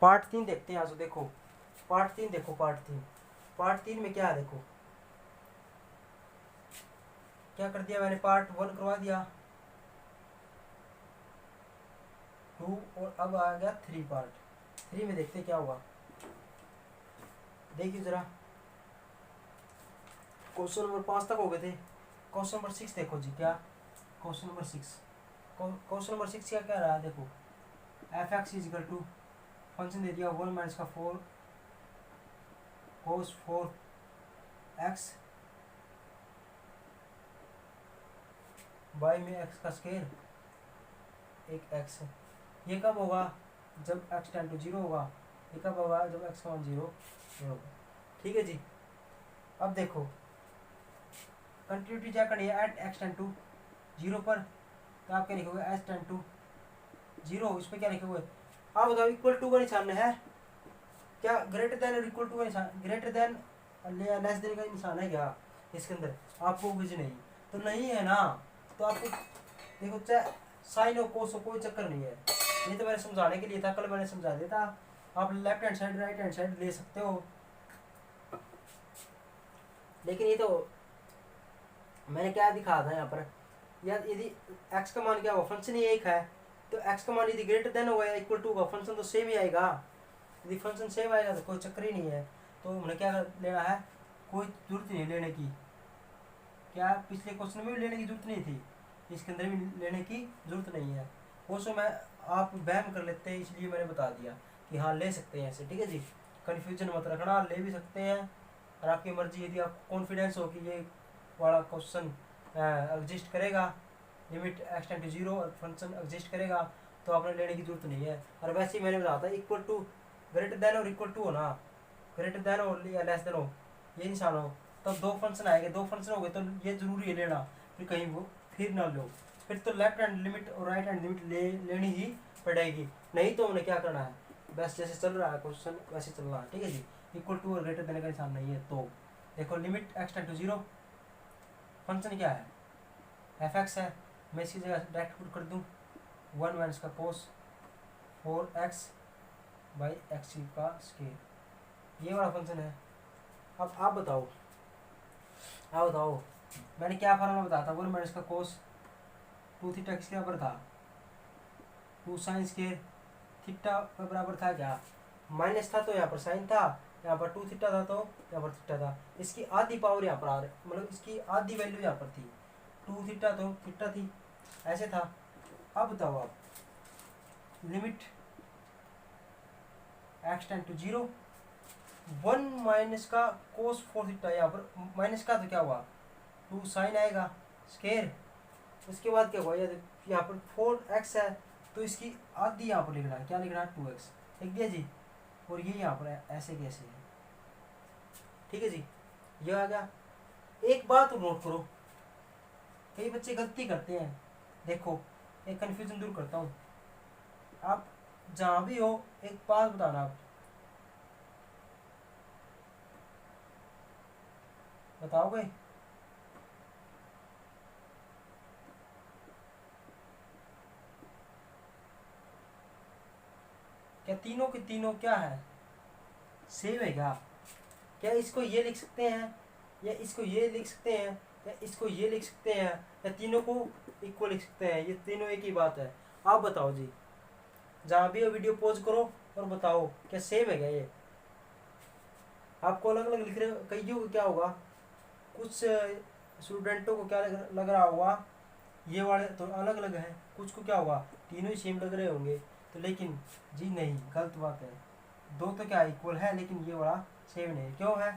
Part 3 देखते हैं। आज देखो पार्ट 3 देखो, पार्ट 3 में क्या है देखो, क्या कर दिया मैंने, पार्ट 1 करवा दिया, 2 और अब आ गया 3। पार्ट 3 में देखते क्या हुआ। देखिए जरा, क्वेश्चन नंबर 5 तक हो गए थे। क्वेश्चन नंबर 6 देखो जी, क्या क्वेश्चन नंबर 6, क्वेश्चन नंबर 6 क्या कह रहा है देखो, f x is equal to, function दे दिया 1 माइनस का 4 कोस 4 एक्स बाई में एक्स का स्केयर एक एक्स है। ये कब होगा, जब एक्स टेंड टू 0 होगा। ये कब होगा, जब एक्स का मान 0 होगा। ठीक है जी। अब देखो कंटिन्यूटी क्या करनी है, एट एक्स टेंड टू 0 पर, तो आप क्या लिखोगे, एच टेंड टू 0, इस पर क्या लिखोगे, आप बताओ इक्वल टू का निशान है क्या, ग्रेटर देन और इक्वल टू का निशान, ग्रेटर देन लेस देन का निशान है क्या इसके अंदर, आपको कुछ नहीं तो नहीं है ना। तो आपको देखो चाहे साइन और कोस हो, कोई चक्कर नहीं है। ये तो मैंने समझाने के लिए था, कल मैंने समझा दिया था। आप left hand side right hand side ले सकते हो, लेकिन ये तो मैंने क्या दिखा था यहाँ पर, यार यदि x का मान क्या होगा, फंक्शन ही एक है, तो x का मान यदि ग्रेटर देन होगा या इक्वल टू होगा, फंक्शन तो सेम ही आएगा। यदि फंक्शन सेम आएगा तो कोई चक्कर ही नहीं है। तो हमने क्या लेना है, कोई जरूरत नहीं लेने की, क्या पिछले क्वेश्चन में भी लेने की जरूरत नहीं थी, इसके अंदर भी लेने की जरूरत नहीं है। वो सो मैं आप वहम कर लेते हैं, इसलिए मैंने बता दिया कि हाँ ले सकते हैं ऐसे। ठीक है जी, कन्फ्यूजन मत रखना, ले भी सकते हैं और आपकी मर्जी। यदि आपको कॉन्फिडेंस हो कि ये वाला क्वेश्चन एग्जिस्ट करेगा, लिमिट एक्स टेंड टू 0 और फंक्शन एग्जिस्ट करेगा, तो आपने लेने की जरूरत नहीं है। और वैसे ही मैंने बताया था इक्वल टू, ग्रेटर देन और इक्वल टू हो ना, ग्रेटर देन हो या लेस देन हो, ये निशान हो, तब दो फंक्शन आएंगे, दो फंक्शन हो गए तो ये जरूरी है लेना, फिर कहीं वो फिर ना लो, फिर तो लेफ्ट हैंड लिमिट और राइट हैंड लिमिट लेनी ही पड़ेगी। नहीं तो हमने क्या करना है, बस जैसे चल रहा है क्वेश्चन वैसे चलना है। ठीक है जी, इक्वल टू और ग्रेटर देन का निशान नहीं है। तो देखो limit x tend to 0, function क्या है, एफ एक्स है, मैं इसकी जगह डायरेक्ट पुट कर दूँ 1 माइनस का कोस 4x बाई एक्स का स्केयर, ये वाला फंक्शन है। अब आप बताओ मैंने क्या फार्मूला बताया था, 1 माइनस का कोस 2 थीटा किसके बराबर था, 2 साइन स्केयर थीटा के बराबर था क्या, माइनस था तो यहाँ पर साइन था, यहाँ पर 2 थीटा था तो यहाँ पर थीटा था। इसकी आधी पावर यहाँ पर आ रही, मतलब इसकी आधी वैल्यू यहाँ पर थी, 2 थीटा तो थीटा थी, ऐसे था। अब बताओ आप, limit x tend to 0, 1 minus का कोस 4 थीटा, यहाँ पर माइनस का तो क्या हुआ 2 साइन आएगा स्केयर, उसके बाद क्या हुआ, यहाँ पर 4x है तो इसकी आधी यहाँ पर लिखना है, क्या लिखना है 2x लिख दिया जी, और ये यहाँ पर ऐसे कैसे है। ठीक है जी, ये आ गया। एक बात नोट करो, कई बच्चे गलती करते हैं, देखो एक कन्फ्यूजन दूर करता हूँ, आप जहाँ भी हो एक बात बताना, आप बताओगे, क्या तीनों के तीनों क्या है, सेम है क्या, क्या इसको ये लिख सकते हैं या इसको ये लिख सकते हैं या इसको ये लिख सकते हैं या तीनों को इक्वल लिख सकते हैं, ये तीनों एक ही बात है। आप बताओ जी, जहाँ भी वीडियो पॉज करो और बताओ क्या सेम है क्या ये, आपको अलग अलग लिख रहे, कईयों को क्या होगा, कुछ स्टूडेंटों को क्या लग रहा होगा ये वाले तो अलग अलग हैं, कुछ को क्या होगा तीनों ही सेम लग रहे होंगे, तो लेकिन जी नहीं, गलत बात है। दो तो क्या इक्वल है लेकिन ये वाला सेम नहीं, क्यों है,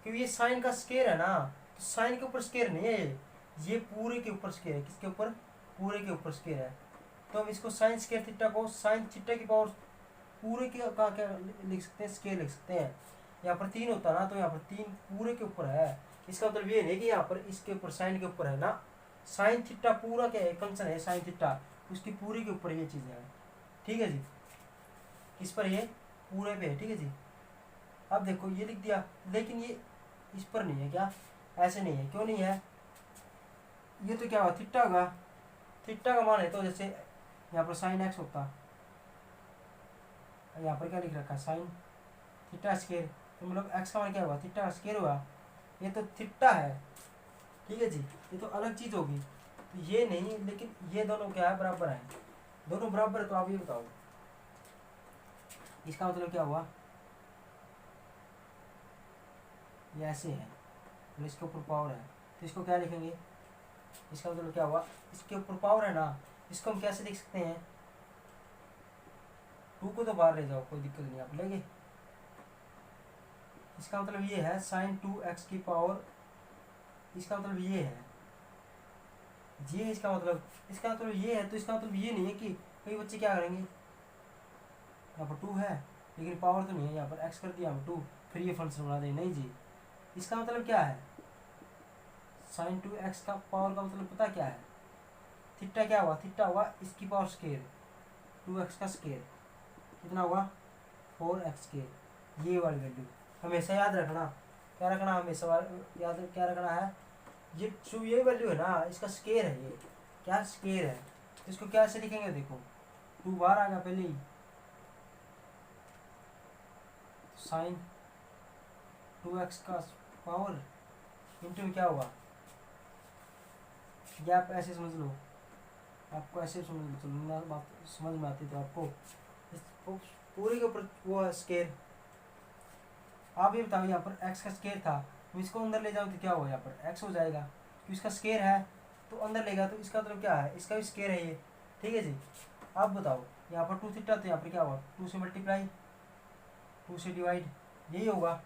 क्योंकि ये साइन का स्केयर है ना, तो साइन के ऊपर स्केयर नहीं है, ये पूरे के ऊपर स्केयर है, किसके ऊपर, पूरे के ऊपर स्केयर है। तो हम इसको साइन स्केयर थीटा को साइन थीटा की पावर पूरे के का क्या लिख सकते हैं, स्केयर लिख सकते हैं। यहाँ पर 3 होता ना, तो यहाँ पर 3 पूरे के ऊपर है, इसका मतलब ये नहीं कि यहाँ पर इसके ऊपर साइन के ऊपर है ना, साइन थीटा पूरा क्या है, फंक्शन है साइन थीटा, उसकी पूरी के ऊपर ये चीज़ है। ठीक है जी, इस पर ये पूरे पे है। ठीक है जी, अब देखो ये लिख दिया, लेकिन ये इस पर नहीं है क्या, ऐसे नहीं है, क्यों नहीं है, ये तो क्या हुआ थीटा होगा, थीटा का मान है तो जैसे यहाँ पर साइन एक्स होता, यहाँ पर क्या लिख रखा है, साइन थीटा स्केयर, तो मतलब एक्स का मान क्या हुआ, थीटा स्केयर हुआ, ये तो थीटा है, ठीक है जी, ये तो अलग चीज़ होगी, तो ये नहीं, लेकिन ये दोनों क्या है, बराबर है, दोनों बराबर है, तो आप ये बताओ इसका मतलब क्या हुआ, ये ऐसे है, तो इसके ऊपर पावर है, तो इसको क्या लिखेंगे, इसका मतलब क्या हुआ, इसके ऊपर पावर है ना, इसको हम कैसे लिख सकते हैं, टू को तो बाहर ले जाओ, कोई दिक्कत नहीं, आप लेंगे, इसका मतलब ये है साइन 2x की पावर, इसका मतलब ये है, ये इसका मतलब ये है, तो इसका मतलब ये नहीं है कि कई बच्चे क्या करेंगे, यहाँ पर 2 है लेकिन पावर तो नहीं है, यहाँ पर x कर दिया हम 2, फिर ये फंक्शन बना दें, नहीं जी, इसका मतलब क्या है, साइन 2x का पावर का मतलब पता क्या है, थीटा क्या हुआ, थीटा हुआ इसकी पावर स्केयर, 2x का स्केयर कितना हुआ, 4x स्केयर, ये वाली वैल्यू हमेशा याद रखना, क्या रखना हमेशा याद, क्या रखना है, ये जो ये वैल्यू है ना, इसका स्केयर है, ये क्या स्केयर है, तो इसको क्या से लिखेंगे, देखो 2 बार आ गया पहले ही, साइन 2x का पावर इंटू क्या हुआ, या आप ऐसे समझ लो, आपको ऐसे समझ लो, चलो बात समझ में आती तो आपको इस पूरे के ऊपर वो है स्केयर, आप ये बताओ यहाँ पर x का स्केयर था, तो इसको अंदर ले जाओ तो क्या होगा, यहाँ पर x हो जाएगा, तो इसका स्केयर है तो अंदर लेगा, तो इसका मतलब क्या है, इसका भी स्केयर है ये, ठीक है जी, आप बताओ यहाँ पर 2 थीटा, तो यहाँ पर क्या होगा, 2 से मल्टीप्लाई, 2 से डिवाइड, यही होगा,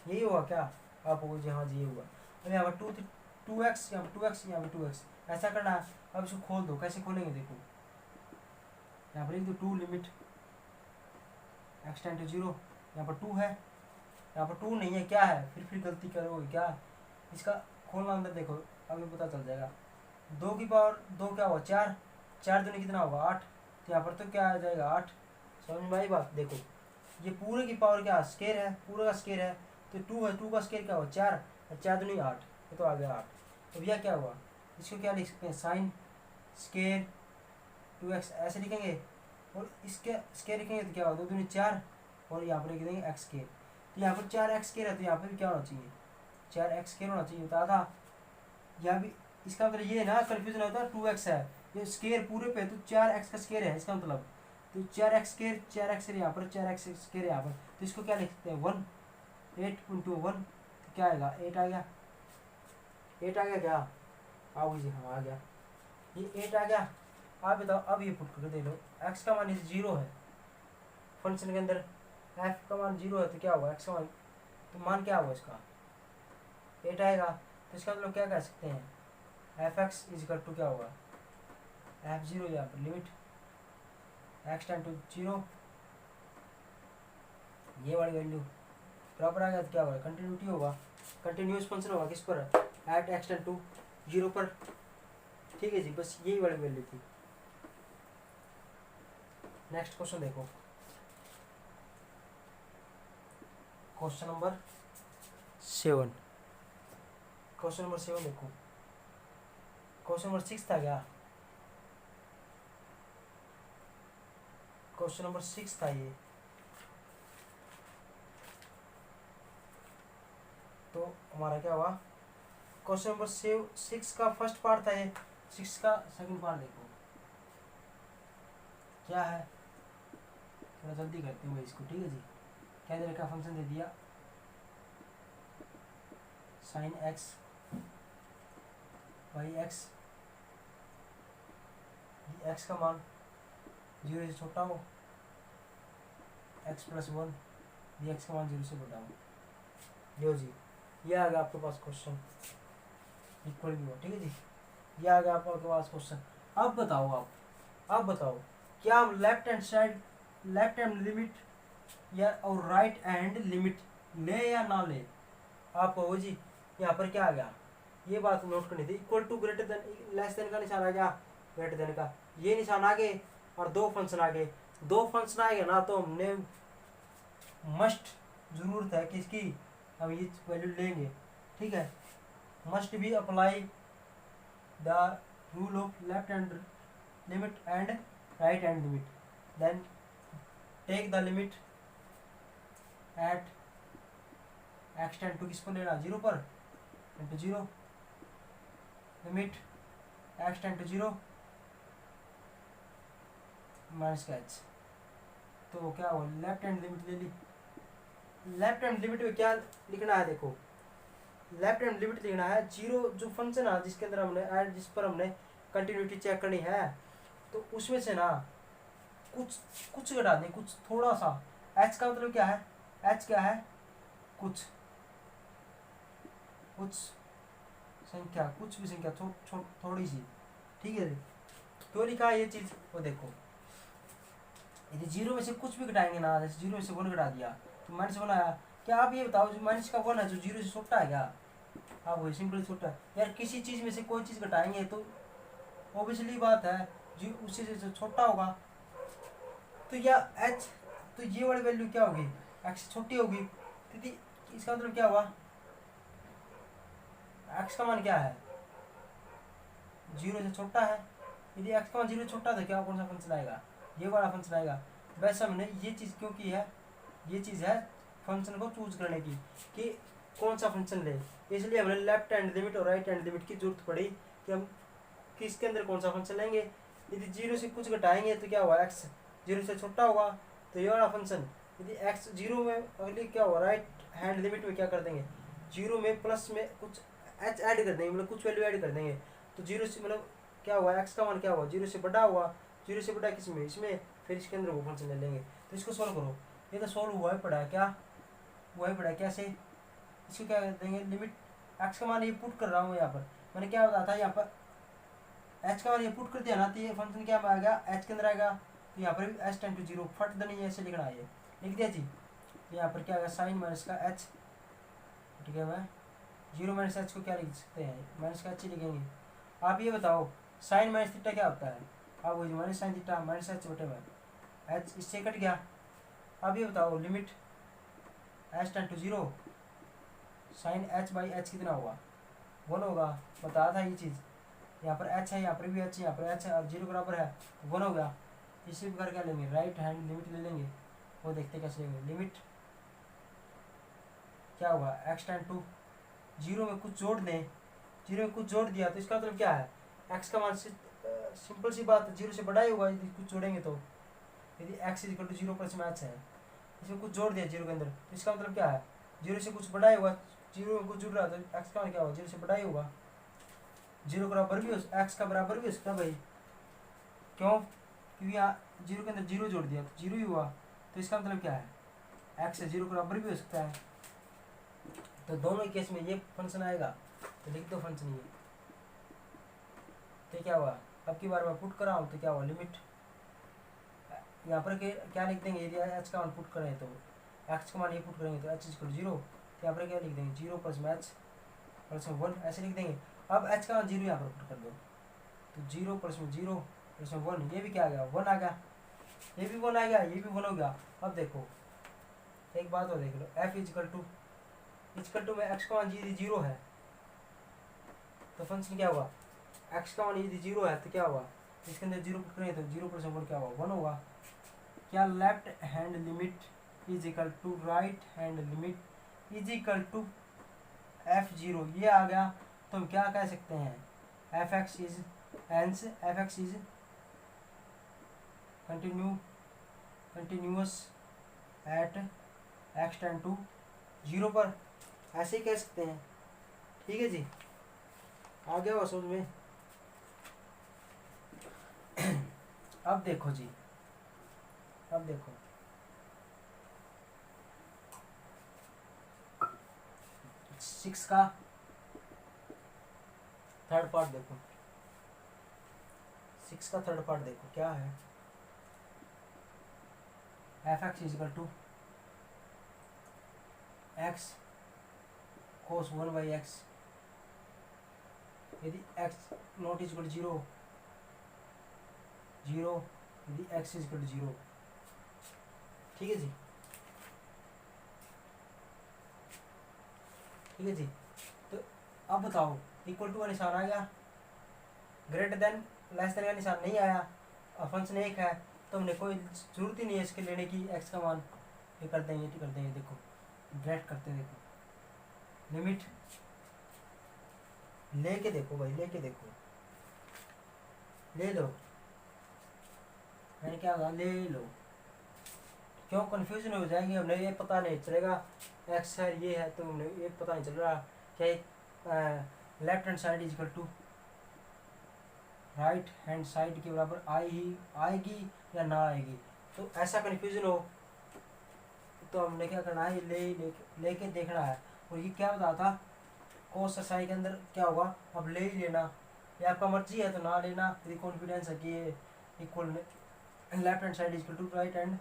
यही होगा क्या, आप हो जी, हाँ जी ये हुआ, अब यहाँ पर 2x, यहाँ पर 2x, यहाँ पर 2x, ऐसा करना है, अब इसको खोल दो, कैसे खोलेंगे देखो, यहाँ पर लिख दो 2 लिमिट x टेंड टू 0, यहाँ पर 2 है, यहाँ पर 2 नहीं है, क्या है, फिर गलती करोगे क्या, इसका खोलना अंदर देखो, अभी पता चल जाएगा, 2 की पावर 2 क्या हुआ, 4, 4 दूनी कितना होगा 8, तो यहाँ पर तो क्या आ जाएगा 8, समझ में आई बात, देखो ये पूरे की पावर क्या स्केयर है, पूरे का स्केयर है, तो 2 है, 2 का स्केयर क्या हुआ 4, 4 दूनी 8, ये तो आ गया 8, अब यह क्या हुआ, इसको क्या लिख सकते हैं, साइन स्केयर 2x ऐसे लिखेंगे, और इसके स्केयर लिखेंगे तो क्या होगा, 2 दूनी 4, और यहाँ पर लिख देंगे एक्स स्केयर, तो यहाँ पर 4x स्केयर है, तो यहाँ पर भी क्या होना चाहिए, 4x स्केयर होना चाहिए, बताया था, यहाँ भी इसका मतलब ये ना कन्फ्यूजन होता है, 2x है ये स्केयर पूरे पे, तो 4x का स्केयर है इसका मतलब, तो 4x स्केयर, 4x यहाँ पर, 4x स्केयर यहाँ पर, तो इसको क्या लिख सकते हैं 1, 8 इंटू 1, तो क्या आएगा 8 आ गया, 8 आ गया क्या, आओ जी हाँ आ गया, ये 8 आ गया, आप बताओ, अब ये पुट करके दे लो, x का मान 0 है, फंक्शन के अंदर f का मान 0 है, तो क्या होगा x का मान, तो मान क्या होगा इसका 8 आएगा, तो इसका मतलब क्या कह सकते हैं, f x is equal to क्या होगा, f0, यहाँ पर लिमिट x टेंड टू 0, ये वाली वैल्यू बराबर आ गया, तो क्या होगा, कंटिन्यूटी होगा, कंटिन्यूस फंक्शन होगा किस पर, एट x टेंड टू 0 पर, ठीक है जी, बस यही वाली वैल्यू थी। नेक्स्ट क्वेश्चन देखो, क्वेश्चन नंबर 7, क्वेश्चन नंबर 7 देखो, क्वेश्चन नंबर 6 था क्या, क्वेश्चन नंबर 6 था ये, तो हमारा क्या हुआ, क्वेश्चन नंबर 6 का फर्स्ट पार्ट था ये, 6 का सेकंड पार्ट देखो क्या है, थोड़ा जल्दी करते हैं इसको, ठीक है जी, क्या दे रखा, फंक्शन दे दिया sine x by x, x का मान 0 से छोटा हो, एक्स प्लस 1, ये एक्स का मान 0 से बड़ा हो, यो जी ये आ गया आपके पास क्वेश्चन, इक्वल भी हो, ठीक है जी, ये आ गया आपके पास क्वेश्चन। अब बताओ क्या हम left hand side, left hand limit या और राइट हैंड लिमिट ले या ना ले, आप कहो जी, यहाँ पर क्या आ गया, ये बात नोट करनी थी, equal to greater than less than का निशान आ गया, ग्रेटर देन का ये निशान आगे, और 2 फंक्शन आगे, 2 फंक्शन आएगा ना, तो हमने मस्ट जरूरत है किसकी, हम ये वैल्यू लेंगे, ठीक है, must be apply the rule of left hand limit and right hand limit, then take the limit at x tend to किस पर लेना, 0 पर, into 0 limit x tend to 0 minus का एच। तो क्या हो, लेफ्ट हैंड लिमिट ले ली। Left hand limit में क्या लिखना है, देखो लेफ्ट हैंड लिमिट लिखना है 0 जो फंक्शन है जिसके अंदर हमने ऐड, जिस पर हमने कंटिन्यूटी चेक करनी है, तो उसमें से ना कुछ कुछ घटा दें, कुछ थोड़ा सा। एच का मतलब क्या है, एच क्या है, कुछ कुछ संख्या, कुछ भी संख्या थोड़ी सी, ठीक है। तो लिखा है ये चीज, वो देखो यदि 0 में से कुछ भी घटाएंगे ना, जैसे 0 में से 1 घटा दिया तो -1 आया। क्या आप ये बताओ, जो माइनस का 1 है जो 0 से छोटा है क्या, आप वही सिंपल छोटा है यार। किसी चीज में से कोई चीज घटाएंगे तो ऑब्वियसली बात है जी उसी से छोटा होगा। तो या एच, तो ये वाली वैल्यू क्या होगी, एक्स छोटी होगी। तो इसका मतलब क्या हुआ, एक्स का मान क्या है, 0 से छोटा है। यदि एक्स का मान 0 से छोटा था, क्या कौन सा फंक्शन आएगा, ये वाला फंक्शन आएगा। वैसे हमने ये चीज़ क्यों की है, ये चीज़ है फंक्शन को चूज करने की कि कौन सा फंक्शन ले, इसलिए हमने लेफ्ट हैंड लिमिट और राइट हैंड लिमिट की जरूरत पड़ी कि हम किसके अंदर कौन सा फंक्शन लेंगे। यदि 0 से कुछ घटाएंगे तो क्या हुआ, एक्स 0 से छोटा होगा, तो ये वाला फंक्शन। यदि एक्स 0 में अगले क्या हुआ, राइट हैंड लिमिट में क्या कर देंगे, 0 में प्लस में कुछ एच ऐड कर देंगे, मतलब कुछ वैल्यू ऐड कर देंगे। तो 0 से मतलब क्या हुआ, एक्स का मान क्या हुआ, 0 से बड़ा हुआ, 0 से बड़ा किस में, इसमें, फिर इसके अंदर वो फंक्शन ले लेंगे। तो इसको सॉल्व करो, ये तो सॉल्व हुआ ही पड़ा है, क्या हुआ ही पड़ा है, कैसे, इसको क्या कर देंगे, लिमिट एक्स का मान ये पुट कर रहा हूँ यहाँ पर, मैंने क्या बताया था, यहाँ पर एच का मान ये पुट कर दिया ना, तो ये फंक्शन क्या आएगा, एच के अंदर आएगा। तो यहाँ पर भी एच टेंड टू 0 फट द नहीं, ऐसे लिखना है, ये लिख दिया जी। यहाँ पर क्या आएगा, साइन माइनस का एच, ठीक है। मैं 0 माइनस एच को क्या लिख सकते हैं, माइनस का एच ही लिखेंगे। आप ये बताओ साइन माइनस थीटा क्या होता है, आप वही minus sine theta minus h बटे में, एच इससे कट गया। अब ये बताओ limit h tend to 0 sine h by h कितना होगा, 1 होगा, बताया था ये चीज़। यहाँ पर एच है, यहाँ पर भी एच है, यहाँ पर एच है और 0 बराबर है, तो 1 हो गया। इसी प्रकार क्या लेंगे, राइट हैंड लिमिट ले लेंगे, वो देखते कैसे लेंगे। लिमिट क्या होगा, एक्स टेंड टू 0 में कुछ जोड़ दें, 0 में कुछ जोड़ दिया तो इसका मतलब क्या है, एक्स का मान सिंपल सी बात 0 से बड़ा ही होगा यदि कुछ जोड़ेंगे तो। यदि एक्स इक्वल टू 0 प्लस में एच है, इसमें कुछ जोड़ दिया 0 के अंदर, तो इसका मतलब क्या है, 0 से कुछ बड़ा ही होगा, 0 में कुछ जुड़ रहा है तो एक्स का मान क्या होगा, 0 से बड़ा ही होगा। 0 का बराबर भी हो, एक्स का बराबर भी हो सकता है भाई, क्यों, क्योंकि यहाँ 0 के अंदर 0 जोड़ दिया तो 0 ही हुआ। तो इसका मतलब क्या है, एक्स 0 के बराबर भी हो सकता है। तो दोनों केस में ये फंक्शन आएगा, तो लिख दो फंक्शन ये। तो क्या हुआ, अब की बार मैं पुट कर रहा हूँ तो क्या हुआ, लिमिट यहाँ पर क्या लिख देंगे, यदि एच का मान पुट करें तो एक्स का मान ये पुट करेंगे तो एच इक्वल 0, तो यहाँ पर क्या लिख देंगे, 0 प्लस में एच प्लस में 1 ऐसे लिख देंगे। अब एच का मान 0 यहाँ पर पुट कर दो, तो 0 प्लस में 0 प्लस में 1, ये भी क्या आ गया, 1 आ गया, ये भी 1 आ गया, ये भी 1 हो गया। अब देखो एक बात और देख लो, एफ इजकल टू में एक्स का मान यदि 0 है तो फंक्शन क्या हुआ, एक्स का मान यदि 0 है तो क्या हुआ, इसके अंदर 0 पुट करेंगे तो 0 प्लस 1 क्या होगा, 1 होगा। क्या left hand limit is equal to right hand limit is equal to f0, ये आ गया। तो हम क्या कह सकते हैं, एफ एक्स इज एंस, f x is continuous at x tend to 0 पर, ऐसे ही कह सकते हैं, ठीक है जी। आ गया वो समझ में। अब देखो जी, अब देखो 6 का थर्ड पार्ट देखो, 6 का थर्ड पार्ट देखो क्या है, f x is equal to x cos 1 by x, यदि एक्स नॉट इजिकल 0 यदि एक्स इजिकल 0, ठीक है जी, ठीक है जी। तो अब बताओ इक्वल टू का निशान आ गया, ग्रेटर देन लेस देन का निशान नहीं आया और फंक्शन 1 है, तो हमने कोई ज़रूरत ही नहीं है इसके लेने की, एक्स का मान ये कर देंगे, कर देंगे। देखो डायरेक्ट करते हैं, देखो लिमिट लेके देखो भाई, लेके देखो, ले लो, मैंने क्या कहा, ले लो। क्यों कन्फ्यूजन हो जाएंगे, हमने ये पता नहीं चलेगा एक्स है ये है, तो हमने ये पता नहीं चल रहा क्या left hand side is equal to right hand side के बराबर आएगी या ना आएगी। तो ऐसा कन्फ्यूजन हो तो हमने क्या करना है, लेके देखना है। और ये क्या बता था, कोस साई के अंदर क्या होगा, अब ले ही लेना, ये आपका मर्जी है तो ना लेना, यदि कॉन्फिडेंस है कि ये equal left hand side equal to right hand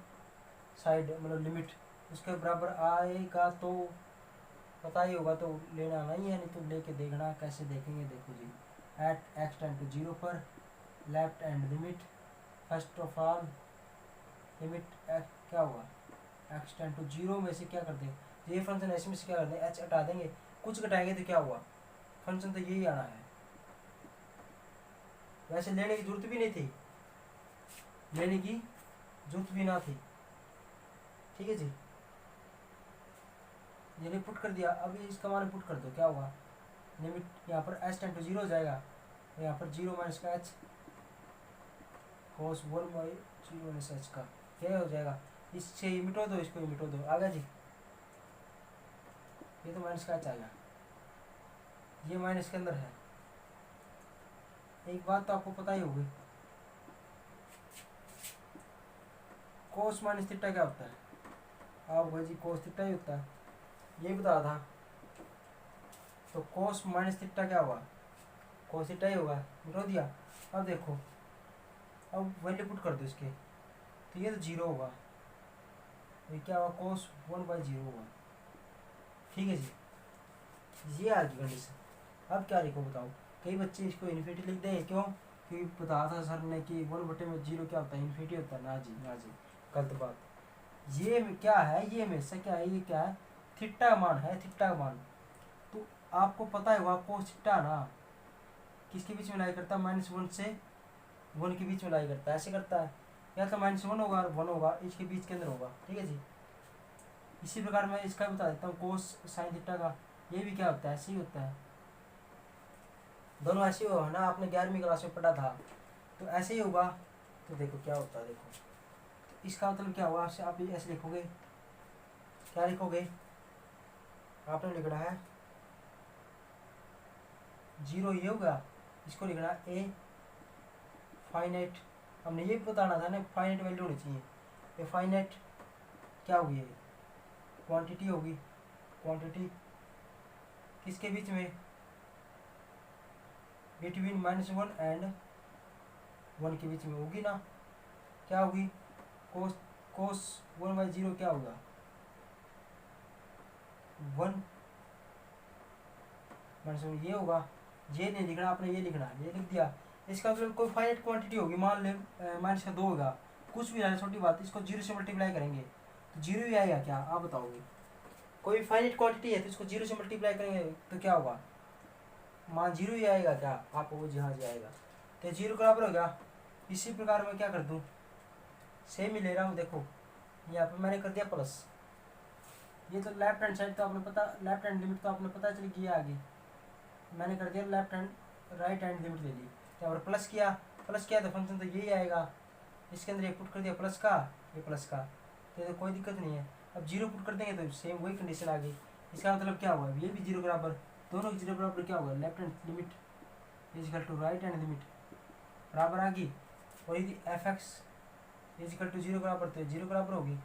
side, मतलब लिमिट उसके बराबर आएगा तो पता ही होगा, तो लेना नहीं है, नहीं तो लेके देखना। कैसे देखेंगे, देखो जी, एट एक्स टेंड टू 0 पर left hand limit, first of all limit क्या होगा, एक्स टेंड टू 0 में से क्या कर दें, ये फंक्शन ऐसे में से क्या कर दें, एच हटा देंगे, कुछ घटाएंगे तो क्या हुआ, फंक्शन तो यही आना है। वैसे लेने की जरूरत भी नहीं थी, लेने की जरूरत भी ना थी, ठीक है जी। ये पुट कर दिया, अब इसका मान पुट कर दो, क्या होगा, लिमिट यहाँ पर एच टेंड टू 0 हो जाएगा, यहाँ पर 0 माइनस का H cos 1 by 0 minus H का क्या हो जाएगा, इससे मिटो दो, इसको मिटो दो, आ गया जी। ये तो माइनस का एच आएगा, ये माइनस के अंदर है। एक बात तो आपको पता ही होगी, कोस माइनस थीटा क्या होता है, आप भाई जी कोस थीटा ही होता है, ये बता था। तो कोस माइनस थीटा क्या होगा, कोस थीटा ही होगा, मिटो दिया। अब देखो, अब वैल्यू पुट कर दो इसके, तो ये तो 0 होगा, ये क्या होगा, कोस 1/0 होगा, ठीक है जी। ये आ गई कंडीशन। अब क्या लिखो बताओ, कई बच्चे इसको इन्फिनिटी लिख दें, क्यों, क्योंकि बताया था सर ने कि 1/0 क्या होता है, इन्फिनिटी होता है। ना जी, ना जी, गलत बात। ये क्या है, ये हमेशा क्या है, ये क्या है, थीटा का मान है, थीटा का मान। तो आपको पता होगा कोस थीटा ना किसके बीच में लाई करता है, -1 से 1 के बीच में लाई करता है, ऐसे करता है, या तो -1 होगा और 1 होगा, इसके बीच के अंदर होगा, ठीक है जी। इसी प्रकार मैं इसका बता देता हूँ, कोस साइन थीटा का ये भी क्या होता है, ऐसे ही होता है, दोनों ऐसे ही होगा ना, आपने 11वीं क्लास में पढ़ा था, तो ऐसे ही होगा। तो देखो क्या होता है, देखो तो इसका मतलब क्या हुआ, आप ऐसे लिखोगे, क्या लिखोगे, आपने लिखना है 0 ये होगा, इसको लिखना है ए फाइनाइट, हमने ये बताना था ना, फाइनाइट वैल्यू होनी चाहिए, ए फाइनाइट क्या होगी, ये क्वांटिटी होगी, क्वांटिटी किसके बीच में, बिटवीन -1 एंड 1 के बीच में होगी ना, क्या होगी, कोस 1/0 क्या होगा, 1 -1 ये होगा, ये नहीं लिखना आपने, ये लिखना, ये लिख दिया। इसका मतलब कोई फाइनाइट क्वांटिटी होगी, मान ले -2 होगा, कुछ भी है छोटी बात, इसको 0 से मल्टीप्लाई करेंगे तो 0 ही आएगा क्या, आप बताओगे, कोई फाइनाइट क्वांटिटी है तो इसको 0 से मल्टीप्लाई करेंगे तो क्या होगा, मान 0 ही आएगा क्या, आपको वो जहाँ जी आएगा, तो 0 बराबर हो गया। इसी प्रकार मैं क्या कर दूँ, सेम ही ले रहा हूँ, देखो यहाँ पर मैंने कर दिया प्लस, ये तो लेफ्ट हैंड साइड तो आपने पता, लेफ्ट हैंड लिमिट तो आपने पता चल गया आगे, मैंने कर दिया left hand right hand limit ले ली, यहाँ पर प्लस किया तो फंक्शन तो यही आएगा, इसके अंदर ये पुट कर दिया प्लस का, ये प्लस का, तो कोई दिक्कत नहीं है। अब 0 पुट कर देंगे तो सेम वही कंडीशन आ गई, इसका मतलब क्या हुआ, ये भी 0 बराबर, दोनों 0 बराबर क्या होगा, left hand limit is equal to right hand limit बराबर आ गई, और यदि एफ एक्स इजिकल टू 0 बराबर तो 0 बराबर होगी,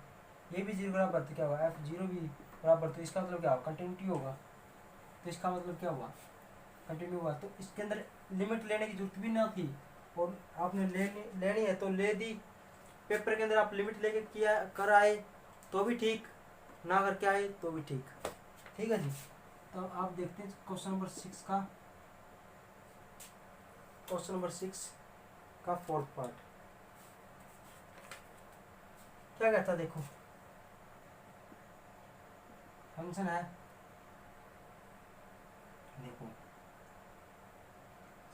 ये भी 0 बराबर तो क्या होगा, एफ 0 भी बराबर, तो इसका मतलब क्या होगा, कंटिन्यूटी होगा, तो इसका मतलब क्या हुआ, कंटिन्यू हुआ। तो इसके अंदर लिमिट लेने की जरूरत भी ना थी, और आपने लेनी है तो ले दी, पेपर के अंदर आप लिमिट लेके किया कर आए तो भी ठीक, ना करके आए तो भी ठीक, ठीक है जी। तो आप देखते हैं क्वेश्चन नंबर 6 का, क्वेश्चन नंबर 6 का 4th पार्ट क्या कहता है, देखो फंक्शन है, देखो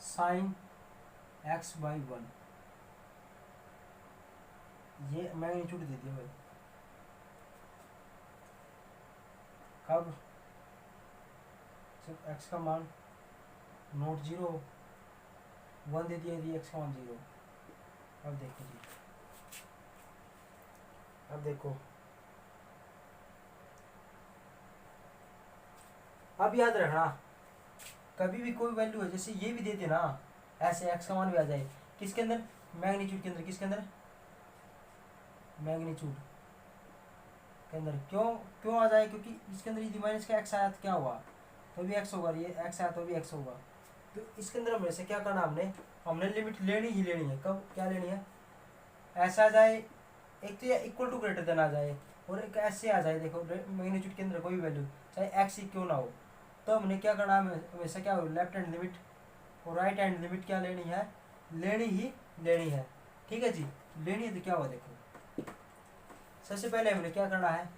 sin x/1 ये मैग्नीट्यूड दे दिया भाई, कब जब एक्स का मान नोट 0 1 दे दिया, एक्स का मान 0। अब देखो जी, अब देखो, अब याद रखना कभी भी कोई वैल्यू है, जैसे ये भी दे देना ऐसे एक्स का मान भी आ जाए किसके अंदर, मैग्नीट्यूड के अंदर, किसके अंदर, मैग्नीट्यूड के अंदर। क्यों क्यों आ जाए, क्योंकि इसके अंदर यदि माइनस का एक्स आया तो क्या हुआ, तो भी एक्स होगा, ये एक्स आया तो भी एक्स होगा। तो इसके अंदर हमने से क्या करना, हमने लिमिट लेनी ही लेनी है। कब क्या लेनी है, ऐसा आ जाए, एक तो ये इक्वल टू ग्रेटर देन आ जाए, और एक ऐसे आ जाए। देखो मैग्नीट्यूड के अंदर कोई वैल्यू चाहे एक्स ही क्यों ना हो, तो हमने क्या करना है, हमेशा क्या हो, लेफ्ट हैंड लिमिट और राइट हैंड लिमिट क्या लेनी है, लेनी ही लेनी है। ठीक है जी, लेनी है तो क्या हुआ, देखो सबसे पहले हमने क्या करना है,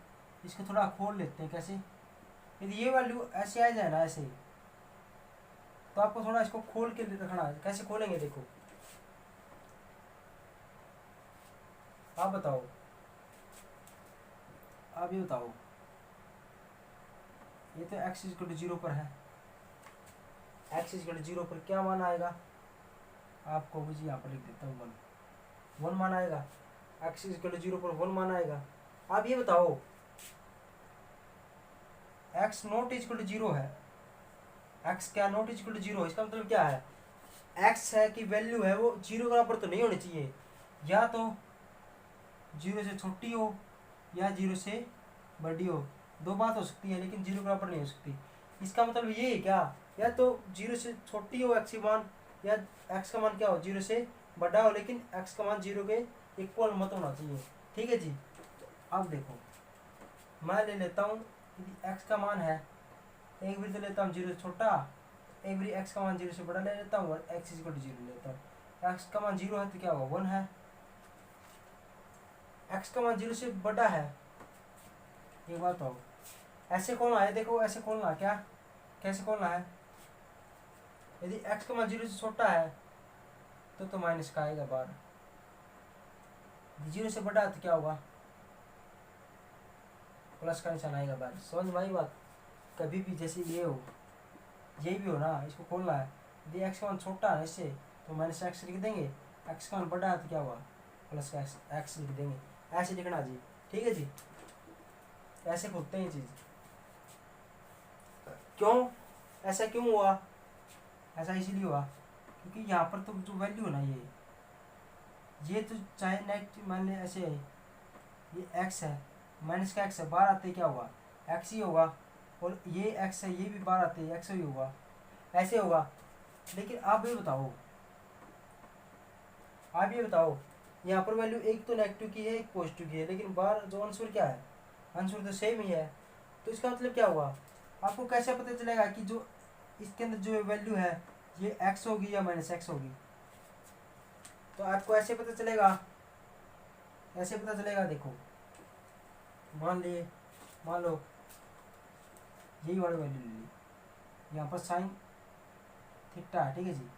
इसको थोड़ा खोल लेते हैं। कैसे, यदि ये वैल्यू ऐसे आ जाए ना ऐसे, तो आपको थोड़ा इसको खोल के रखना है। कैसे खोलेंगे, देखो आप बताओ, आप ये बताओ, ये तो x इक्वल टू 0 पर है, x इक्वल टू 0 पर क्या मान आएगा, आपको मुझे यहाँ पर लिख देता हूँ 1 मान आएगा, x इक्वल टू 0 पर 1 मान आएगा। आप ये बताओ x नॉट इक्वल टू 0 है, x क्या नॉट इक्वल टू 0, इसका मतलब क्या है, x है कि वैल्यू है वो 0 बराबर तो नहीं होनी चाहिए, या तो 0 से छोटी हो या 0 से बड़ी हो, दो बात हो सकती है, लेकिन 0 बराबर नहीं हो सकती। इसका मतलब ये है क्या, या तो 0 से छोटी हो x की मान, या x का मान क्या हो 0 से बड़ा हो, लेकिन x का मान 0 के इक्वल मत होना चाहिए। ठीक है जी, अब देखो मैं ले लेता हूँ, यदि x का मान है, एक बार तो लेता हूँ 0 से छोटा, एक बार x का मान 0 से बड़ा ले लेता हूँ, और x इक्वल टू 0 लेता हूँ। x का मान 0 है तो क्या होगा 1 है, x का मान 0 से बड़ा है, ये बात हो, ऐसे खोलना है, देखो ऐसे खोलना, क्या कैसे खोलना है, यदि x का मान 0 से छोटा है तो माइनस का आएगा बाहर, 0 से बड़ा है तो क्या होगा, प्लस का निशान आएगा बाहर। समझ में आई बात, कभी भी जैसे ये हो, ये भी हो ना, इसको खोलना है, यदि x का मान छोटा है इससे तो माइनस एक्स लिख देंगे, x का मान बड़ा है तो क्या हुआ, प्लस का एक्स लिख देंगे, ऐसे लिखना जी। ठीक है जी, ऐसे खोलते हैं ये चीज़। क्यों ऐसा क्यों हुआ, ऐसा इसीलिए हुआ क्योंकि यहाँ पर तो जो वैल्यू है ना, ये तो चाहे नेगेटिव मान लें, ऐसे है, ये x है, माइनस का x है, बाहर आते क्या होगा, x ही होगा, और ये x है, ये भी बाहर आते x ही होगा, ऐसे होगा। लेकिन आप ये बताओ, यहाँ पर वैल्यू एक तो नेगेटिव की है, एक पॉजिटिव की है, लेकिन बाहर जो आंसर क्या है, आंसर तो सेम ही है। तो इसका मतलब क्या हुआ, आपको कैसे पता चलेगा कि जो इसके अंदर जो वैल्यू है ये x होगी या माइनस एक्स होगी, तो आपको ऐसे पता चलेगा, ऐसे पता चलेगा। देखो मान लो यही वाली वैल्यू ले ली, यहाँ पर साइन थीटा है, ठीक है जी,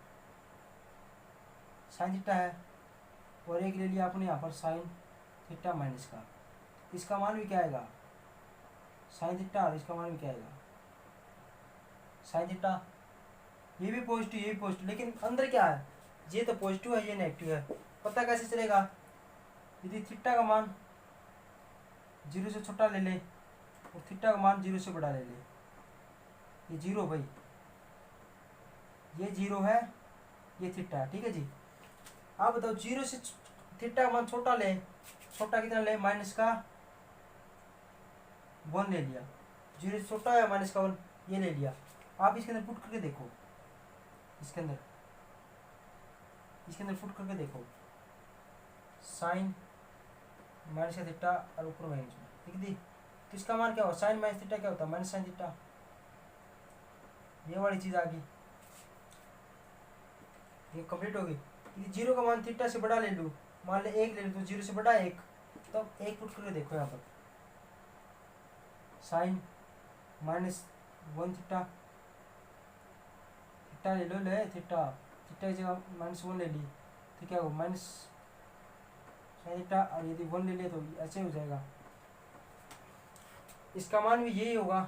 साइन थीटा है, और एक ले लिया आपने यहाँ पर साइन थीटा माइनस का, इसका मान भी क्या आएगा, साइन थीटा, और इसका मान भी क्या आएगा, साइन थीटा। ये भी पॉजिटिव, ये भी पॉजिटिव, लेकिन अंदर क्या है, ये तो पॉजिटिव है, ये नेगेटिव है, पता कैसे चलेगा, यदि थीटा का मान 0 से छोटा ले ले और थीटा का मान 0 से बड़ा ले ले, ये 0 भाई, ये 0 है, ये थीटा है। ठीक है जी, आप बताओ 0 से थीटा का मान छोटा ले, छोटा कितना ले, माइनस का 1 ले लिया, 0 से छोटा है माइनस का 1, ये ले लिया। आप इसके अंदर पुट करके देखो, इसके अंदर पुट करके देखो, साइन माइनस का थीटा और ऊपर माइनस, ठीक है, तो इसका मान क्या हो, साइन माइनस थीटा क्या होता है, माइनस साइन थीटा, ये वाली चीज़ आ गई, ये कंप्लीट होगी। यदि 0 का मान थीटा से बड़ा ले लूँ, मान ले 1 ले लूँ, तो 0 से बड़ा 1, तब 1 पुट करके देखो, यहाँ पर साइन माइनस 1 थीटा, थीटा ले लो, थीटा की जगह -1 ले ली, तो क्या होगा, माइनस और यदि 1 ले ले तो ऐसे हो जाएगा। इसका मान भी यही होगा,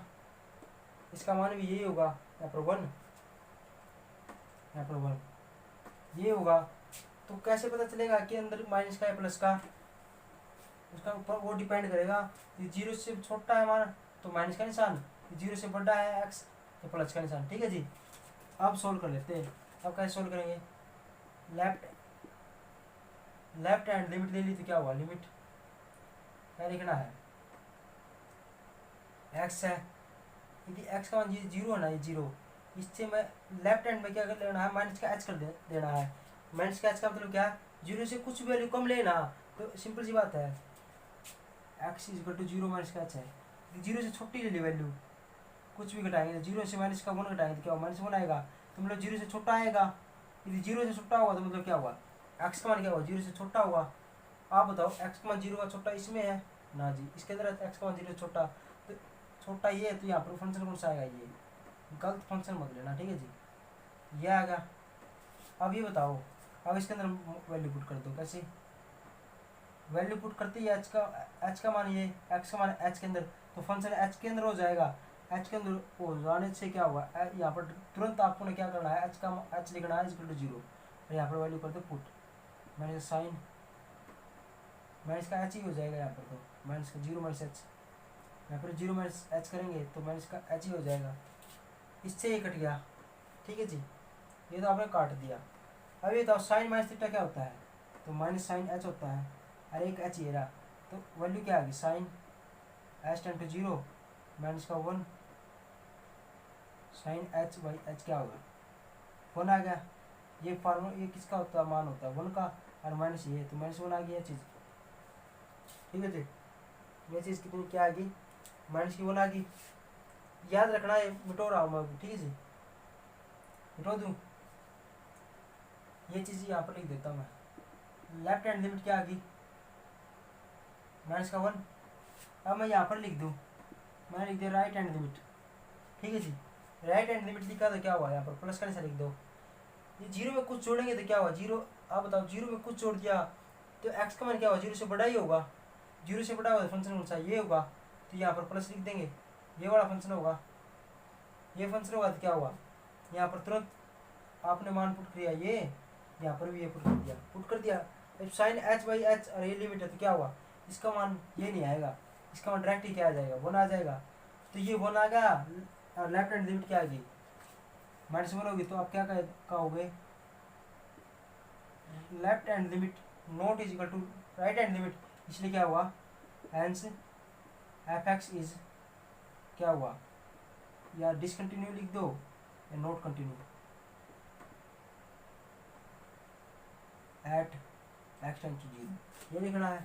इसका मान भी यही होगा, यहाँ पर 1, यहाँ पर 1 ये होगा। तो कैसे पता चलेगा कि अंदर माइनस का है प्लस का? उसका ऊपर वो डिपेंड करेगा, ये 0 से छोटा है मान तो माइनस का निशान, 0 से बड़ा है x तो प्लस का निशान। ठीक है जी। अब सोल्व कर लेते हैं। अब कैसे सोल्व करेंगे? लेफ्ट हैंड लिमिट ले ली तो क्या हुआ? लिमिट क्या लिखना है? x है, यदि x का मान 0 है ना, ये 0, इससे मैं लेफ्ट हैंड में क्या कर लेना है? माइनस का h कर देना है। माइनस का h का मतलब क्या? 0 से कुछ वैल्यू कम लेना, तो सिंपल सी बात है, x इक्वल टू 0 माइनस का h है। 0 से छोटी ले ली वैल्यू, कुछ भी घटाएंगे, 0 से माइनस का 1 घटाएंगे तो क्या होगा? -1 आएगा, तो मतलब 0 से छोटा आएगा। यदि 0 से छोटा होगा तो मतलब क्या हुआ? x का मान क्या हुआ? 0 से छोटा होगा। आप बताओ x का मान 0 का छोटा इसमें है ना जी, इसके अंदर x का मान 0 से छोटा, तो छोटा ये है, तो यहाँ पर फंक्शन कौन सा आएगा? ये गलत फंक्शन मत लेना। ठीक है जी, ये आएगा। अब ये बताओ, अब इसके अंदर वैल्यू पुट कर दो। कैसे वैल्यू पुट करते ही h का मान ये, x का मान h के अंदर, तो फंक्शन h के अंदर हो जाएगा। h के अंदर हो जाने से क्या हुआ? यहाँ पर तुरंत आपको ने क्या करना है? h लिखना है इक्वल टू 0, और यहाँ पर वैल्यू कर दो पुट, माइनस साइन, माइनस का h ही हो जाएगा यहाँ पर, तो माइनस का 0 माइनस h, यहाँ पर 0 माइनस h करेंगे तो माइनस का h ही हो जाएगा। इससे ये कट गया। ठीक है जी, ये तो आपने काट दिया। अब ये तो साइन माइनस थीटा क्या होता है? तो माइनस साइन h होता है, और एक h ये रहा, तो वैल्यू क्या आ गई? Sine h tend to 0 minus का 1 साइन h बाई h क्या होगा? 1 आ गया। ये फार्मूला ये किसका होता है? मान होता है 1 का, और माइनस ये, तो -1 आ गई ये चीज़। ठीक है जी, ये चीज़ कितनी क्या आ गई? -1 आ गई। याद रखना है, मिटो रहा हूँ मैं। ठीक है जी, मिटो दूँ ये चीज़, यहाँ पर लिख देता हूँ मैं। लेफ्ट हैंड लिमिट क्या आ गई? -1। अब मैं यहाँ पर लिख दूँ, मैं लिख दिया राइट हैंड लिमिट। ठीक है जी, राइट हैंड लिमिट लिखा तो क्या हुआ? यहाँ पर प्लस का निशान लिख दो। ये 0 में कुछ जोड़ेंगे तो क्या हुआ? 0, आप बताओ, 0 में कुछ जोड़ दिया तो x का मान क्या होगा? 0 से बड़ा ही होगा। 0 से बड़ा होगा तो फंक्शन कौन सा? ये होगा, तो यहाँ पर प्लस लिख देंगे, ये वाला फंक्शन होगा। ये फंक्शन होगा तो क्या हुआ? यहाँ पर तुरंत आपने मान पुट किया, ये यहाँ पर भी ये पुट कर दिया। अब साइन h बाई h, और ये लिमिट है तो क्या हुआ? इसका मान ये नहीं आएगा, इसका मान डायरेक्ट ही क्या आ जाएगा? 1 आ जाएगा। तो ये 1 आ गया, और लेफ्ट हैंड लिमिट क्या आ गई? -1 होगी। तो आप क्या कहोगे? Left hand limit not is equal to right hand limit, इसलिए क्या हुआ? हेंस f(x) इज क्या हुआ? या डिसकंटिन्यू लिख दो या not continue at x tend to 0, ये लिखना है।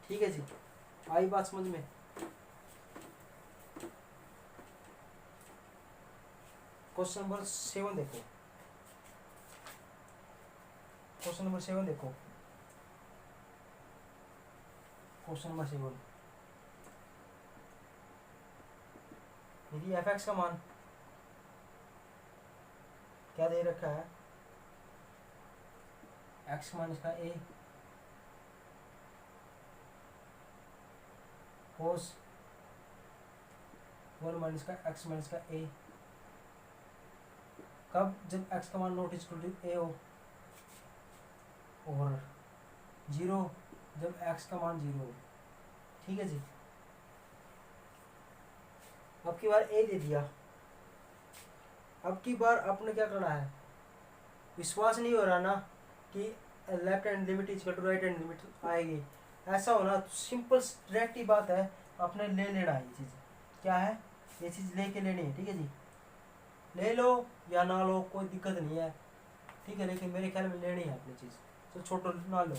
ठीक है जी, आई बात समझ में? क्वेश्चन नंबर 7 देखो, क्वेश्चन नंबर 7 देखो, क्वेश्चन नंबर 7, यदि f(x) का मान क्या दे रखा है? x का मान इसका a cos 1 माइनस का x माइनस का a, कब? जब x का मान नॉट इक्वल टू a हो, और 0 जब x का मान 0 हो। ठीक है जी, अब की बार a दे दिया। अब की बार आपने क्या करना है? विश्वास नहीं हो रहा ना कि left hand limit equal to right hand limit आएगी, ऐसा होना तो सिंपल डायरेक्ट ही बात है, आपने ले लेना है। ये चीज़ क्या है? ये चीज़ लेके लेनी है। ठीक है जी, ले लो या ना लो कोई दिक्कत नहीं है। ठीक है, लेकिन मेरे ख्याल में लेनी है अपनी चीज़, तो छोटो ना लो।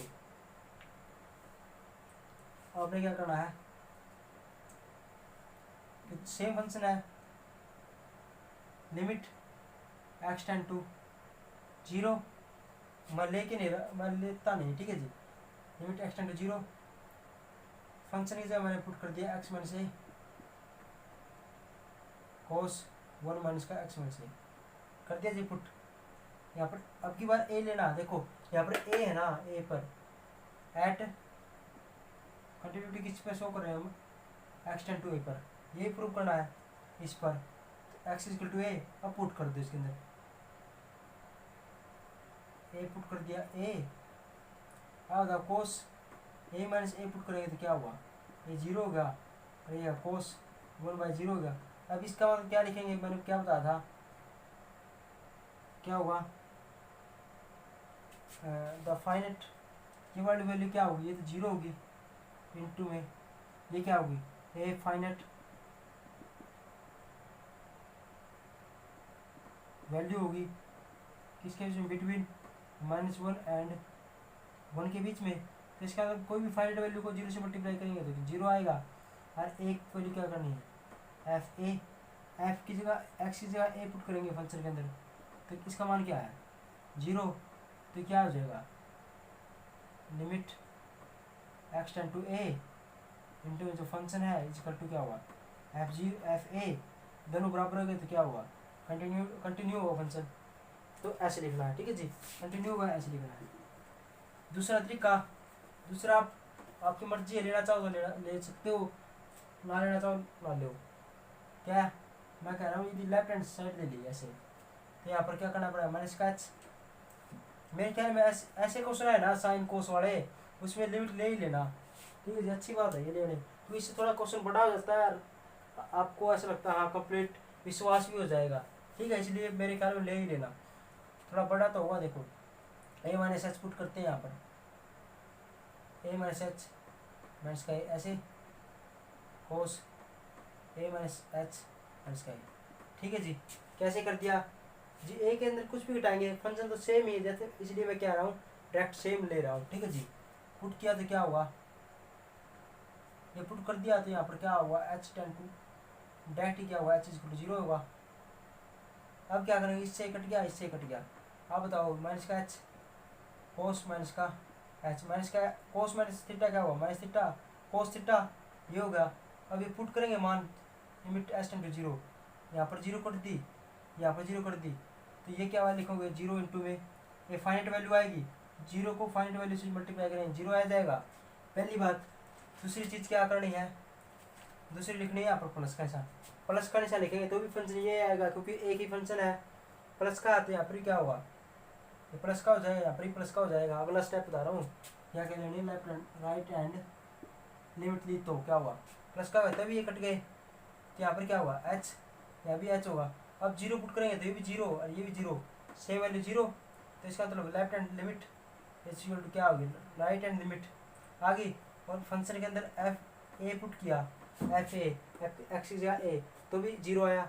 आपने क्या करना है? सेम फंक्शन है, लिमिट x टेंड टू 0, मैं लेके नहीं रहा, मैं लेता नहीं। ठीक है जी, limit x tend to 0, function की जगह मैंने पुट कर दिया x minus a cos 1 minus का x माइनस a कर दिया जी पुट। यहाँ पर अब की बार a लेना, देखो यहाँ पर a है ना, a पर एट कंटिन्यूटी किस पे शो कर रहे हैं हम, एक्स टेंड टू ए पर, यही प्रूव करना है इस पर। एक्स इज इक्वल टू ए, अब पुट कर दो इसके अंदर, ए पुट कर दिया, ए अब बताओ कोस ए माइनस ए पुट करेंगे तो क्या हुआ, ये जीरो हो गया, और ये कोस 1/0 हो गया। अब इसका मतलब क्या लिखेंगे, मैंने क्या बताया था, क्या होगा, द फाइनेट, ये वाली वैल्यू क्या होगी, ये तो जीरो होगी, इनटू में ये क्या होगी, ए फाइनेट वैल्यू होगी किसके बीच में, बिटवीन -1 एंड 1 के बीच में। तो इसका मतलब कोई भी फाइनेट वैल्यू को जीरो से मल्टीप्लाई करेंगे तो जीरो आएगा, और एक वैल्यू क्या करनी है, एफ ए, एफ की जगह एक्स की जगह ए पुट करेंगे फंक्शन के अंदर, तो इसका मान क्या है, जीरो। तो क्या हो जाएगा, limit x tend to a into जो फंक्शन है इक्वल टू क्या हुआ, एफ ए, दोनों बराबर हो गए तो क्या हुआ, कंटिन्यू होगा फंक्शन। तो ऐसे लिखना है, ठीक है जी, कंटिन्यू होगा ऐसे लिखना है। दूसरा तरीका, दूसरा आप आपकी मर्जी है, लेना चाहो तो ले सकते हो, ना लेना चाहो ना लो। क्या मैं कह रहा हूँ, यदि लेफ्ट हैंड साइड ले ली ऐसे, तो यहाँ पर क्या करना पड़ेगा, मैंने इसका एच, मेरे ख्याल में ऐसे क्वेश्चन है ना साइन कोस वाले, उसमें लिमिट ले ही लेना, ठीक है जी, अच्छी बात है ये लेने, तो इससे थोड़ा क्वेश्चन बड़ा हो जाता है, आपको ऐसा लगता है हाँ कंप्लीट विश्वास भी हो जाएगा, ठीक है, इसलिए मेरे ख्याल में ले ही लेना, थोड़ा बड़ा तो होगा। देखो ए माइनस एच पुट करते हैं यहाँ पर, ए माइनस एच माइनस का ऐसे कोस ए माइनस एच माइनस का, ठीक है जी, कैसे कर दिया जी, ए के अंदर कुछ भी घटाएंगे फंक्शन तो सेम ही है, जैसे इसलिए मैं कह रहा हूँ डायरेक्ट सेम ले रहा हूँ, ठीक है जी। पुट किया तो क्या हुआ, ये पुट कर दिया तो यहाँ पर क्या हुआ, एच टेंड टू डायरेक्ट ही क्या हुआ, h is equal to zero होगा। अब क्या करेंगे, इससे कट गया, इससे कट गया, अब बताओ माइनस का एच कोस माइनस का एच माइनस का कोस माइनस थीटा क्या हुआ, माइनस थीटा कोस थीटा, ये हो गया। अब ये पुट करेंगे मान, limit h tend to zero, यहाँ पर जीरो कर दी, यहाँ पर जीरो कर दी, तो ये क्या वाला लिखोगे, जीरो इंटू में ये फाइनेट वैल्यू आएगी, जीरो को फाइनेट वैल्यू से मल्टीप्लाई करेंगे जीरो आ जाएगा, पहली बात। दूसरी चीज़ क्या करनी है, दूसरी लिखनी है यहाँ पर प्लस का निशान, प्लस का निशान लिखेंगे तो भी फंक्शन ये आएगा, क्योंकि एक ही फंक्शन है, प्लस का तो यहाँ पर क्या होगा, ये प्लस का हो जाएगा, यहाँ पर ही प्लस का हो जाएगा। अगला स्टेप बता रहा हूँ, क्या कह लेनी, लेफ्ट राइट हैंड लिमिट ली तो क्या हुआ, प्लस का हुआ तभी ये कट गए, तो यहाँ पर क्या हुआ, एच, यहाँ भी एच होगा। अब जीरो पुट करेंगे तो ये भी जीरो और ये भी जीरो, सेम वैल्यू जीरो, तो इसका मतलब left hand limit is equal to क्या होगी, राइट हैंड लिमिट आ गई, और फंक्शन के अंदर एफ ए पुट किया, एफ ए एक्स या ए, तो भी जीरो आया,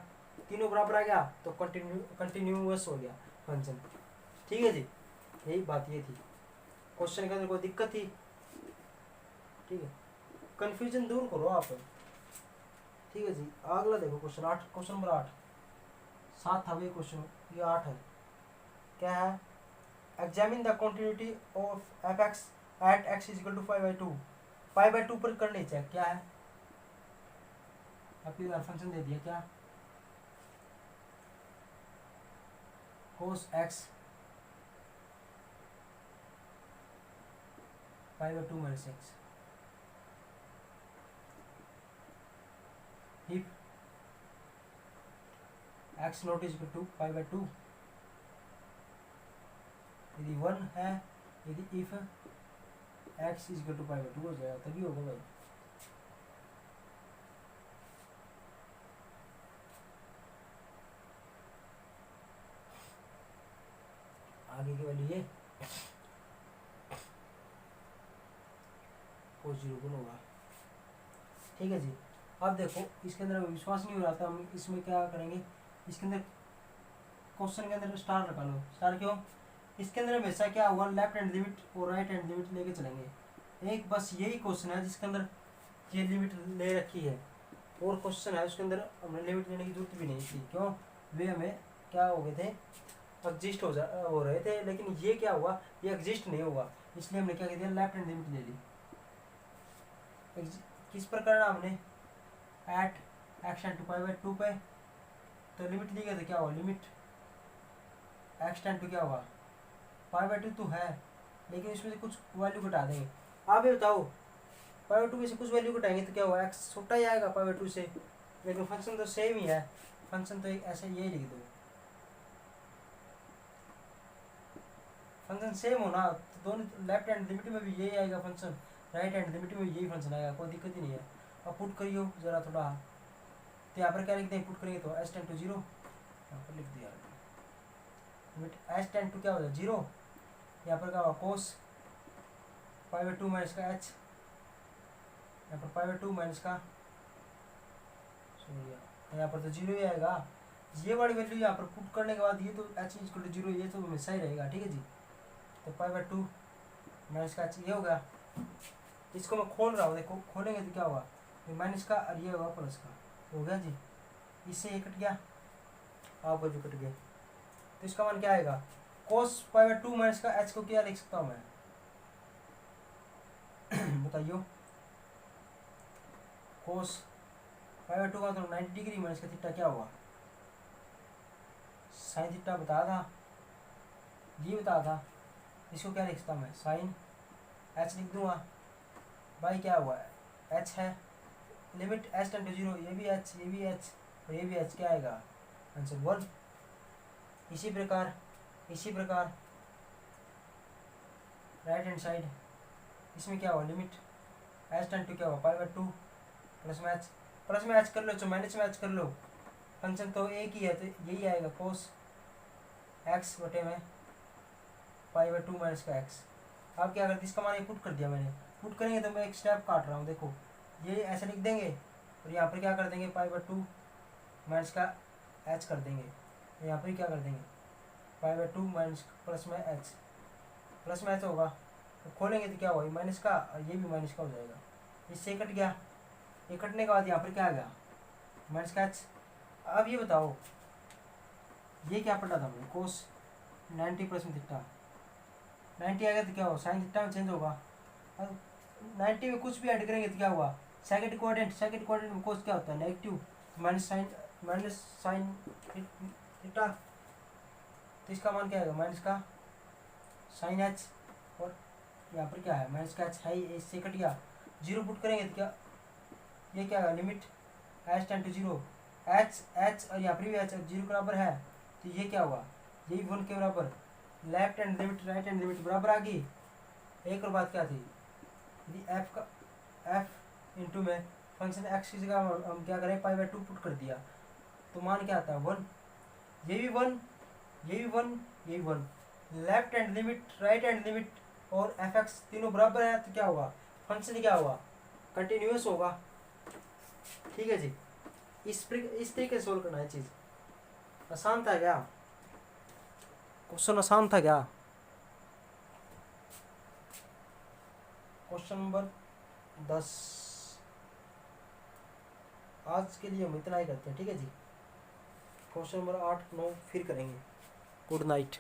तीनों बराबर आ गया, तो कंटिन्यूअस हो गया फंक्शन, ठीक है जी। यही बात ये थी, क्वेश्चन के अंदर कोई दिक्कत थी, ठीक है, कंफ्यूजन दूर करो आप, ठीक है जी। अगला देखो क्वेश्चन 8, क्वेश्चन नंबर 8, 7 था भाई क्वेश्चन, ये 8 है, क्या है, examine the continuity of f x at x is equal to 5/2, 5/2 पर कर ले चेक, क्या है, आपकी फंक्शन दे दिया क्या, cos x 5/2 minus x, if x not is equal to 5/2, यदि 1 है, यदि if x is equal to 5/2 हो जाएगा तभी होगा भाई। आगे की वैल्यू ये कोस 0 होगा, ठीक है जी। अब देखो इसके अंदर विश्वास नहीं हो रहा था, हम इसमें क्या करेंगे, इसके अंदर क्वेश्चन के अंदर स्टार लगा लो, स्टार क्यों, इसके अंदर हमेशा क्या हुआ, लेफ्ट हैंड लिमिट और राइट हैंड लिमिट लेके चलेंगे। एक बस यही क्वेश्चन है जिसके अंदर ये लिमिट ले रखी है, और क्वेश्चन है उसके अंदर हमने लिमिट लेने की जरूरत भी नहीं थी, क्यों, वे हमें क्या हो गए थे, एग्जिस्ट हो रहे थे, लेकिन ये क्या हुआ, ये एग्जिस्ट नहीं हुआ, इसलिए हमने क्या कर दिया, लेफ्ट हैंड लिमिट ले ली। किस पर करना हमने, एट एक्स टेंड टू 5/2 पे, तो लिमिट ली गई तो क्या हुआ, लिमिट एक्स टेंड टू क्या हुआ 5/2 तो है, लेकिन इसमें से कुछ वैल्यू घटा देंगे, आप ये बताओ पाई/2 में से कुछ वैल्यू घटाएंगे तो क्या होगा, एक्स छोटा ही आएगा पाई/2 से, लेकिन फंक्शन तो सेम ही है। फंक्शन तो एक ऐसे यही लिख दो, फंक्शन सेम हो ना, तो दोनों लेफ्ट हैंड लिमिट में भी यही आएगा फंक्शन, राइट हैंड लिमिट में भी यही फंक्शन आएगा, कोई दिक्कत ही नहीं है। अब पुट करियो जरा थोड़ा, तो यहाँ पर क्या लिखते हैं, पुट करेंगे तो एस टेंड टू 0, यहाँ पर लिख दिया लिमिट एस टेंड टू क्या हो जाए 0, यहाँ पर क्या होगा कोस पाई/2 माइनस का एच, यहाँ पर पाई/2 माइनस का, यहाँ पर तो 0 ही आएगा। ये वाली वैल्यू यहाँ पर पुट करने के बाद ये तो एच इज इक्वल टू 0, ये तो हमेशा ही रहेगा, ठीक है जी। तो पाई/2 माइनस का एच ये होगा, इसको मैं खोल रहा हूँ, देखो खोलेंगे तो क्या होगा, ये माइनस का और ये होगा प्लस का, हो गया जी। इससे ये कट गया, आप भी कट गए, तो इसका मान क्या आएगा, कोस पाई/2 माइनस का एच को क्या लिख सकता हूँ मैं बताइयो, कोस पाई/2 का मतलब 90 डिग्री माइनस का थीटा क्या होगा, साइन थीटा बताया था, ये बताया था, इसको क्या लिख सकता हूँ मैं, साइन एच लिख दूंगा, बाई क्या हुआ है एच है, लिमिट एच टेंड टू 0, ये भी एच, ये भी एच और ये भी एच, क्या आएगा आंसर 1। इसी प्रकार राइट हैंड साइड, इसमें क्या हुआ, लिमिट एच टेंड टू क्या हुआ पाई/2 प्लस में एच कर लो, तो माइनस में एच कर लो, फंक्शन तो एक ही है, तो यही आएगा कोस एक्स बटे में पाई/2 माइनस का एक्स। अब क्या करते, इसका मान ये पुट कर दिया मैंने, पुट करेंगे तो मैं एक स्टेप काट रहा हूँ, देखो ये ऐसे लिख देंगे और यहाँ पर क्या कर देंगे पाई/2 माइनस का एच कर देंगे, यहाँ पर क्या कर देंगे पाई/2 माइनस प्लस में एच, प्लस में एच होगा, तो खोलेंगे तो क्या होगा माइनस का और ये भी माइनस का हो जाएगा, इससे कट गया, ये कटने के बाद यहाँ पर क्या आ गया माइनस का एच। अब ये बताओ ये क्या पढ़ा था हमने, कोस 90 प्लस में थीटा, 90 आ गया तो क्या होगा साइन थीटा में चेंज होगा, अब 90 में कुछ भी ऐड करेंगे तो क्या हुआ सेकंड क्वाड्रेंट में कोस क्या होता है नेगेटिव, माइनस साइन थीटा, तो इसका मान क्या आएगा माइनस का साइन एच, और यहाँ पर क्या है माइनस का एच है ही, इससे कट गया, 0 पुट करेंगे तो क्या ये क्या है limit h tend to 0, h और यहाँ पर भी एच 0 के बराबर है, तो ये क्या हुआ यही 1 के बराबर, left hand limit right hand limit बराबर आ गई। एक और बात क्या थी, यदि एफ इंटू में फंक्शन एक्स की जगह हम क्या करें पाई/2 पुट कर दिया, तो मान क्या आता है 1, ये भी 1, ये भी 1, ये भी 1, left hand limit right hand limit और एफ एक्स तीनों बराबर है, तो क्या होगा फंक्शन क्या होगा कंटिन्यूस होगा, ठीक है जी। इस तरीके से सोल्व करना है चीज़, आसान था क्या, क्वेश्चन आसान था क्या, क्वेश्चन नंबर 10 आज के लिए हम इतना ही करते हैं, ठीक है जी। क्वेश्चन नंबर 8 9 फिर करेंगे। Good night.